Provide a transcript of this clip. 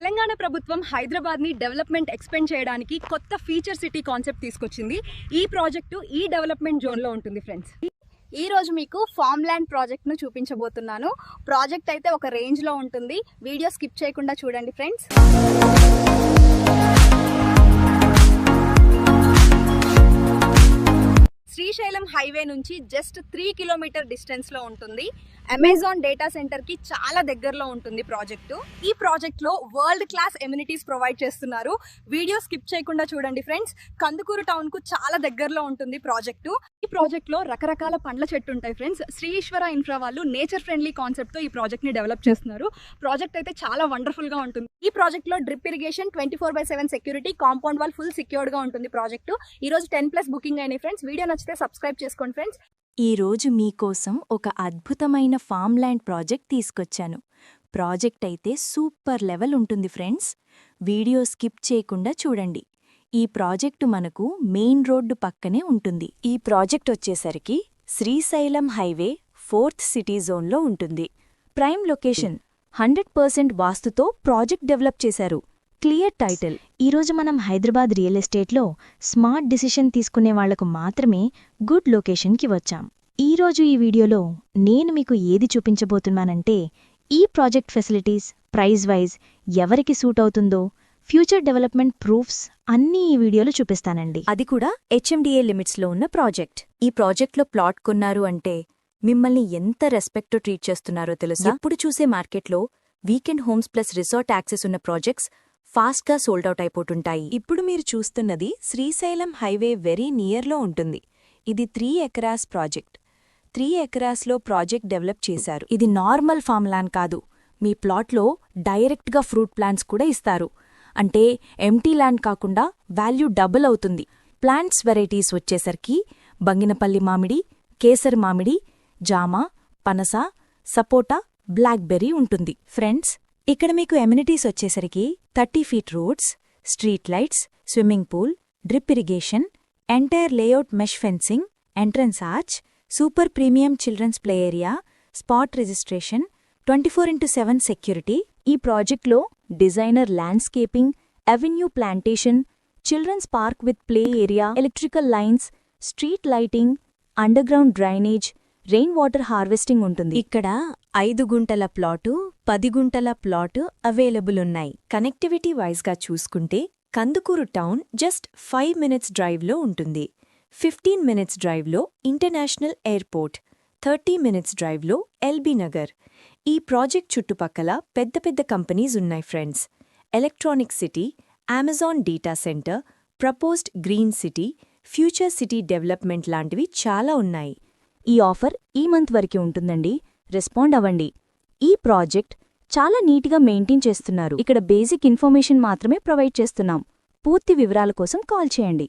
తెలంగాణ ప్రభుత్వం హైదరాబాద్ని development expand చేయడానికి కొత్త ఫీచర్ సిటీ కాన్సెప్ట్ తీసుకొచ్చింది. ఈ ప్రాజెక్టు ఈ డెవలప్మెంట్ జోన్లో ఉంటుంది ఫ్రెండ్స్. ఈ రోజు మీకు ఫార్మ్ ల్యాండ్ ప్రాజెక్ట్ను చూపించబోతున్నాను. ప్రాజెక్ట్ అయితే ఒక రేంజ్లో ఉంటుంది. వీడియో స్కిప్ చేయకుండా చూడండి ఫ్రెండ్స్. శ్రీశైలం హైవే నుంచి జస్ట్ 3 కిలోమీటర్ డిస్టెన్స్లో ఉంటుంది. అమెజాన్ డేటా సెంటర్కి చాలా దగ్గరలో ఉంటుంది ప్రాజెక్టు. ఈ ప్రాజెక్ట్లో వరల్డ్ క్లాస్ ఎమ్యూనిటీస్ ప్రొవైడ్ చేస్తున్నారు. వీడియో స్కిప్ చేయకుండా చూడండి ఫ్రెండ్స్. కందుకూరు టౌన్కు చాలా దగ్గరలో ఉంటుంది ప్రాజెక్టు. ఈ ప్రాజెక్ట్లో రకరకాల పండ్ల చెట్టు ఉంటాయి ఫ్రెండ్స్. శ్రీ ఈశ్వర ఇన్ఫ్రా వాళ్ళు నేచర్ ఫ్రెండ్లీ కాన్సెప్ట్తో ఈ ప్రాజెక్ట్ని డెవలప్ చేస్తున్నారు. ప్రాజెక్ట్ అయితే చాలా వండర్ఫుల్గా ఉంటుంది. ఈ ప్రాజెక్ట్లో drip irrigation, 24/7 security, compound wall full సెక్యూర్డ్గా ఉంటుంది ప్రాజెక్టు. ఈరోజు 10+ బుకింగ్ అయినాయి ఫ్రెండ్స్. వీడియో నచ్చితే సబ్స్క్రైబ్ చేసుకోండి ఫ్రెండ్స్. ఈరోజు మీకోసం ఒక అద్భుతమైన ఫామ్ ల్యాండ్ ప్రాజెక్ట్ తీసుకొచ్చాను. ప్రాజెక్ట్ అయితే సూపర్ లెవెల్ ఉంటుంది ఫ్రెండ్స్. వీడియో స్కిప్ చేయకుండా చూడండి. ఈ ప్రాజెక్టు మనకు మెయిన్ రోడ్డు పక్కనే ఉంటుంది. ఈ ప్రాజెక్ట్ వచ్చేసరికి శ్రీశైలం హైవే 4th సిటీ జోన్లో ఉంటుంది. ప్రైమ్ లొకేషన్, 100% వాస్తుతో ప్రాజెక్ట్ డెవలప్ చేశారు. Clear title. ఈరోజు మనం హైదరాబాద్ రియల్ ఎస్టేట్లో స్మార్ట్ డిసిషన్ తీసుకునే వాళ్లకు మాత్రమే గుడ్ లొకేషన్కి వచ్చాం. ఈరోజు ఈ వీడియోలో నేను మీకు ఏది చూపించబోతున్నానంటే ఈ ప్రాజెక్ట్ ఫెసిలిటీస్, ప్రైస్ వైజ్ ఎవరికి సూట్ అవుతుందో, ఫ్యూచర్ డెవలప్మెంట్ ప్రూఫ్స్ అన్నీ ఈ వీడియోలో చూపిస్తానండి. అది కూడా HMDA లిమిట్స్లో ఉన్న ప్రాజెక్ట్. ఈ ప్రాజెక్ట్లో ప్లాట్ కొన్నారు అంటే మిమ్మల్ని ఎంత రెస్పెక్ట్తో ట్రీట్ చేస్తున్నారో తెలుసా? ఇప్పుడు చూసే మార్కెట్లో weekend homes plus resort access ఉన్న ప్రాజెక్ట్స్ ఫాస్ట్గా సోల్డౌట్ అయిపోతుంటాయి. ఇప్పుడు మీరు చూస్తున్నది శ్రీశైలం హైవే వెరీ నియర్లో ఉంటుంది. ఇది 3 ఎకరాస్ ప్రాజెక్ట్. 3 ఎకరాస్లో ప్రాజెక్ట్ డెవలప్ చేశారు. ఇది నార్మల్ ఫామ్ ల్యాండ్ కాదు. మీ ప్లాట్లో డైరెక్ట్గా ఫ్రూట్ ప్లాంట్స్ కూడా ఇస్తారు. అంటే ఎంటీ ల్యాండ్ కాకుండా వాల్యూ డబుల్ అవుతుంది. ప్లాంట్స్ వెరైటీస్ వచ్చేసరికి బంగినపల్లి మామిడి, కేసర్ మామిడి, జామ, పనస, సపోటా, బ్లాక్బెర్రీ ఉంటుంది. ఫ్రెండ్స్, ఇక్కడ మీకు ఎమ్యూనిటీస్ వచ్చేసరికి 30 feet roads, street lights, swimming pool, drip irrigation, entire layout mesh fencing, entrance arch, super premium children's play area, spot registration, 24/7 security. ఈ ప్రాజెక్ట్లో designer landscaping, avenue plantation, children's park with play area, electrical lines, street lighting, underground drainage, rain water harvesting ఉంటుంది. ఇక్కడ 5 గుంటల plot, 10 గుంటల plot available ఉన్నాయి. Connectivity వైజ్గా చూసుకుంటే Kandukur town just 5 minutes డ్రైవ్లో ఉంటుంది. 15 మినిట్స్ డ్రైవ్లో ఇంటర్నేషనల్ ఎయిర్పోర్ట్, 30 మినిట్స్ డ్రైవ్లో ఎల్బీ నగర్. ఈ ప్రాజెక్ట్ చుట్టుపక్కల పెద్ద పెద్ద కంపెనీస్ ఉన్నాయి friends. Electronic city, Amazon data centre, proposed green city, future city development లాంటివి చాలా ఉన్నాయి. ఈ ఆఫర్ ఈ మంత్ వరకు ఉంటుందండి. రెస్పాండ్ అవ్వండి. ఈ ప్రాజెక్ట్ చాలా నీట్గా మెయింటైన్ చేస్తున్నారు. ఇక్కడ బేసిక్ ఇన్ఫర్మేషన్ మాత్రమే ప్రొవైడ్ చేస్తున్నాం. పూర్తి వివరాల కోసం కాల్ చేయండి.